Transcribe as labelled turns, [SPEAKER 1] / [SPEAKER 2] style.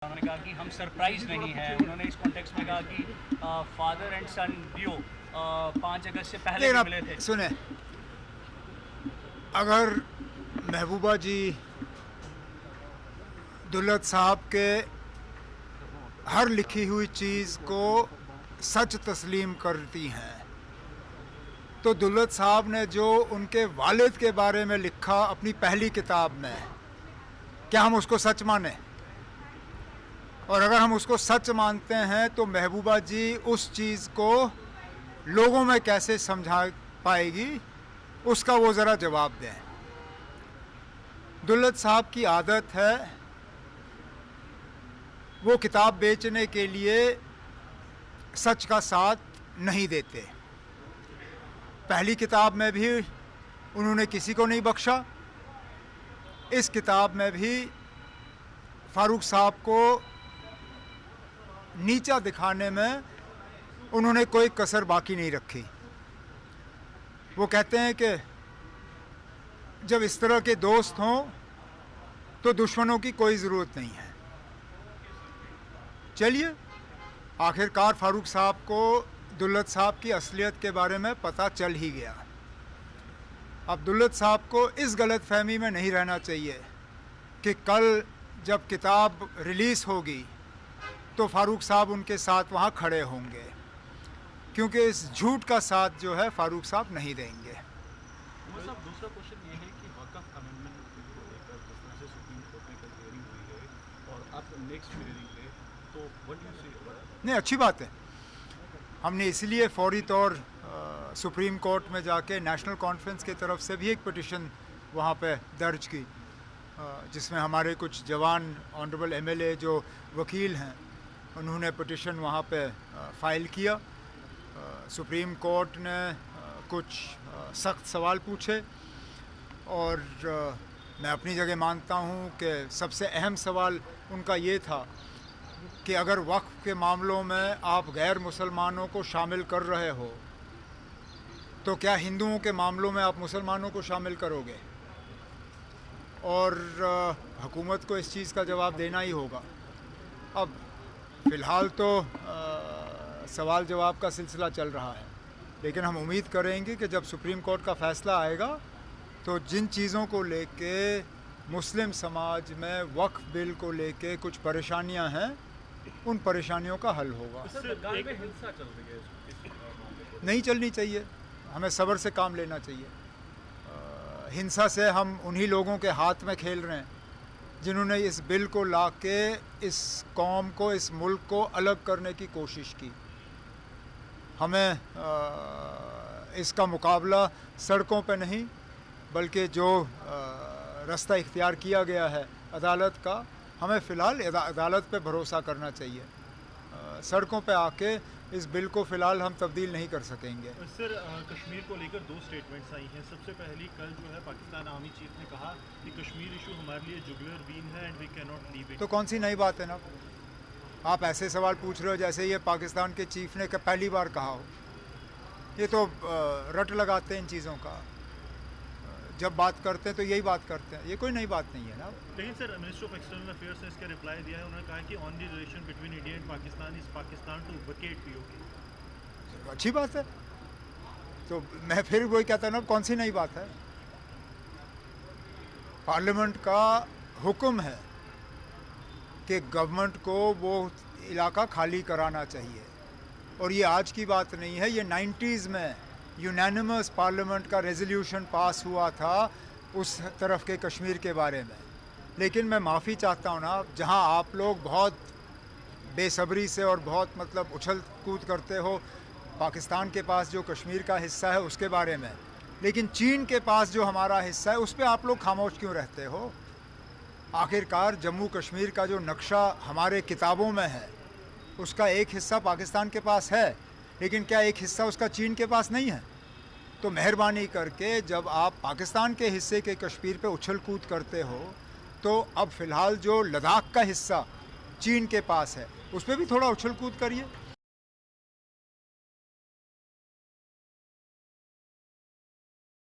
[SPEAKER 1] उन्होंने कहा कि हम सरप्राइज नहीं हैं। उन्होंने इस कॉन्टेक्स्ट में कहा कि फादर एंड सन डियो 5 अगस्त से पहले भी मिले थे।
[SPEAKER 2] सुने, अगर महबूबा जी दुल्लत साहब के हर लिखी हुई चीज़ को सच तस्लीम करती हैं, तो दुल्लत साहब ने जो उनके वालिद के बारे में लिखा अपनी पहली किताब में, क्या हम उसको सच माने? और अगर हम उसको सच मानते हैं तो महबूबा जी उस चीज़ को लोगों में कैसे समझा पाएगी, उसका वो ज़रा जवाब दें। दुल्लत साहब की आदत है वो किताब बेचने के लिए सच का साथ नहीं देते। पहली किताब में भी उन्होंने किसी को नहीं बख्शा, इस किताब में भी फारूक साहब को नीचा दिखाने में उन्होंने कोई कसर बाकी नहीं रखी। वो कहते हैं कि जब इस तरह के दोस्त हों तो दुश्मनों की कोई ज़रूरत नहीं है। चलिए, आखिरकार फारूक साहब को दुल्लत साहब की असलियत के बारे में पता चल ही गया। अब दुल्लत साहब को इस गलत फहमी में नहीं रहना चाहिए कि कल जब किताब रिलीज़ होगी तो फारूक साहब उनके साथ वहाँ खड़े होंगे, क्योंकि इस झूठ का साथ जो है फारूक साहब नहीं देंगे।
[SPEAKER 3] दूसरा क्वेश्चन ये है कि वक़्फ़ अमेंडमेंट को लेकर जिस तरह से सुप्रीम कोर्ट में कल हियरिंग हुई है और अब नेक्स्ट हियरिंग पे, तो व्हाट डू यू से?
[SPEAKER 2] नहीं, अच्छी बात है। हमने इसलिए फौरी तौर सुप्रीम कोर्ट में जाके नेशनल कॉन्फ्रेंस की तरफ से भी एक पिटिशन वहाँ पे दर्ज की, जिसमें हमारे कुछ जवान ऑनरेबल एमएलए जो वकील हैं उन्होंने पिटिशन वहाँ पे फ़ाइल किया। सुप्रीम कोर्ट ने कुछ सख्त सवाल पूछे और मैं अपनी जगह मानता हूँ कि सबसे अहम सवाल उनका ये था कि अगर वक्फ के मामलों में आप गैर मुसलमानों को शामिल कर रहे हो तो क्या हिंदुओं के मामलों में आप मुसलमानों को शामिल करोगे? और हुकूमत को इस चीज़ का जवाब देना ही होगा। अब फ़िलहाल तो सवाल जवाब का सिलसिला चल रहा है, लेकिन हम उम्मीद करेंगे कि जब सुप्रीम कोर्ट का फ़ैसला आएगा तो जिन चीज़ों को लेके मुस्लिम समाज में वक्फ बिल को लेके कुछ परेशानियां हैं, उन परेशानियों का हल होगा।
[SPEAKER 3] बंगाल में हिंसा चल रही है, इस मामले को
[SPEAKER 2] नहीं चलनी चाहिए, हमें सब्र से काम लेना चाहिए। हिंसा से हम उन्हीं लोगों के हाथ में खेल रहे हैं जिन्होंने इस बिल को लाके इस कौम को, इस मुल्क को अलग करने की कोशिश की। हमें इसका मुकाबला सड़कों पे नहीं, बल्कि जो रास्ता इख्तियार किया गया है अदालत का, हमें फ़िलहाल अदालत पे भरोसा करना चाहिए। सड़कों पे आके इस बिल को फ़िलहाल हम तब्दील नहीं कर सकेंगे।
[SPEAKER 4] सर, कश्मीर को लेकर 2 स्टेटमेंट्स आई हैं। सबसे पहली कल जो है पाकिस्तान आर्मी चीफ ने कहा कि कश्मीर इशू हमारे लिए जुगुलर वीन है and we can not leave it.
[SPEAKER 2] तो कौन सी नई बात है ना? आप ऐसे सवाल पूछ रहे हो जैसे ये पाकिस्तान के चीफ ने पहली बार कहा हो। ये तो रट लगाते हैं इन चीज़ों का, जब बात करते हैं तो यही बात करते हैं, ये कोई नई बात नहीं है ना।
[SPEAKER 4] लेकिन sir, minister of external affairs ने इसका रिप्लाई दिया है। उन्होंने कहा कि on the relation between India and Pakistan is Pakistan to vacate PoK.
[SPEAKER 2] अच्छी बात है, तो मैं फिर वही कहता हूँ ना, कौन सी नई बात है? पार्लियामेंट का हुक्म है कि गवर्नमेंट को वो इलाका खाली कराना चाहिए, और ये आज की बात नहीं है, ये 90s में यूनानिमस पार्लियामेंट का रेजोल्यूशन पास हुआ था उस तरफ के कश्मीर के बारे में। लेकिन मैं माफ़ी चाहता हूँ ना, जहाँ आप लोग बहुत बेसब्री से और बहुत मतलब उछल कूद करते हो पाकिस्तान के पास जो कश्मीर का हिस्सा है उसके बारे में, लेकिन चीन के पास जो हमारा हिस्सा है उस पर आप लोग खामोश क्यों रहते हो? आखिरकार जम्मू कश्मीर का जो नक्शा हमारे किताबों में है उसका एक हिस्सा पाकिस्तान के पास है, लेकिन क्या एक हिस्सा उसका चीन के पास नहीं है? तो मेहरबानी करके जब आप पाकिस्तान के हिस्से के कश्मीर पे उछल कूद करते हो, तो अब फ़िलहाल जो लद्दाख का हिस्सा चीन के पास है उस पर भी थोड़ा उछल कूद करिए।